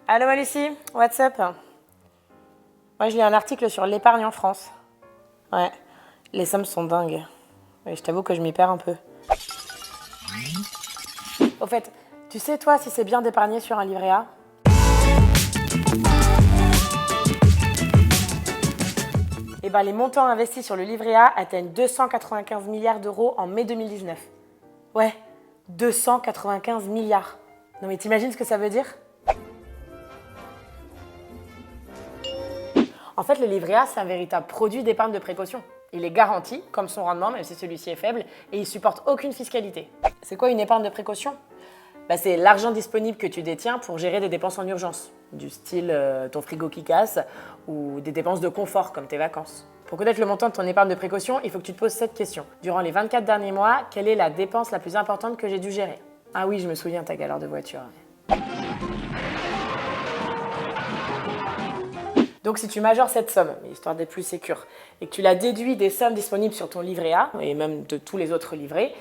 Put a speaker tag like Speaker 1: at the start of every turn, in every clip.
Speaker 1: Allô Lucie, what's up? Moi je lis un article sur l'épargne en France. Ouais, les sommes sont dingues. Oui, je t'avoue que je m'y perds un peu. Au fait, tu sais toi si c'est bien d'épargner sur un livret A? Eh ben, les montants investis sur le livret A atteignent 295 milliards d'euros en mai 2019. Ouais, 295 milliards. Non mais t'imagines ce que ça veut dire? En fait, le livret A, c'est un véritable produit d'épargne de précaution. Il est garanti, comme son rendement, même si celui-ci est faible, et il supporte aucune fiscalité. C'est quoi une épargne de précaution? C'est l'argent disponible que tu détiens pour gérer des dépenses en urgence, du style ton frigo qui casse, ou des dépenses de confort, comme tes vacances. Pour connaître le montant de ton épargne de précaution, il faut que tu te poses cette question. Durant les 24 derniers mois, quelle est la dépense la plus importante que j'ai dû gérer? Ah oui, je me souviens, ta galère de voiture. Donc si tu majores cette somme, histoire d'être plus sécure, et que tu la déduis des sommes disponibles sur ton livret A, et même de tous les autres livrets,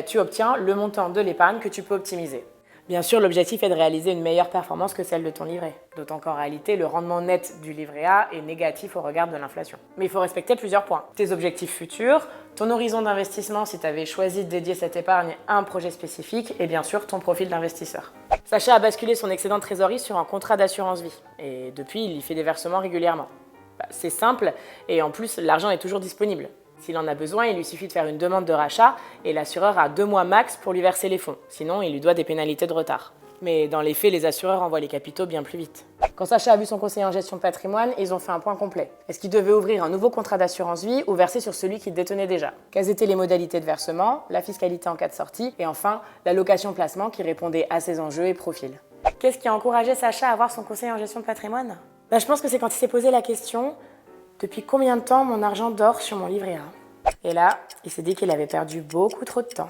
Speaker 1: tu obtiens le montant de l'épargne que tu peux optimiser. Bien sûr, l'objectif est de réaliser une meilleure performance que celle de ton livret, d'autant qu'en réalité, le rendement net du livret A est négatif au regard de l'inflation. Mais il faut respecter plusieurs points. Tes objectifs futurs, ton horizon d'investissement si tu avais choisi de dédier cette épargne à un projet spécifique, et bien sûr ton profil d'investisseur. Sacha a basculé son excédent de trésorerie sur un contrat d'assurance vie, et depuis, il y fait des versements régulièrement. C'est simple, et en plus, l'argent est toujours disponible. S'il en a besoin, il lui suffit de faire une demande de rachat et l'assureur a 2 mois max pour lui verser les fonds. Sinon, il lui doit des pénalités de retard. Mais dans les faits, les assureurs envoient les capitaux bien plus vite. Quand Sacha a vu son conseiller en gestion de patrimoine, ils ont fait un point complet. Est-ce qu'il devait ouvrir un nouveau contrat d'assurance vie ou verser sur celui qu'il détenait déjà? Quelles étaient les modalités de versement, la fiscalité en cas de sortie et enfin, la location-placement qui répondait à ses enjeux et profils. Qu'est-ce qui a encouragé Sacha à avoir son conseiller en gestion de patrimoine? Je pense que c'est quand il s'est posé la question: depuis combien de temps mon argent dort sur mon livret A? Et là, il s'est dit qu'il avait perdu beaucoup trop de temps.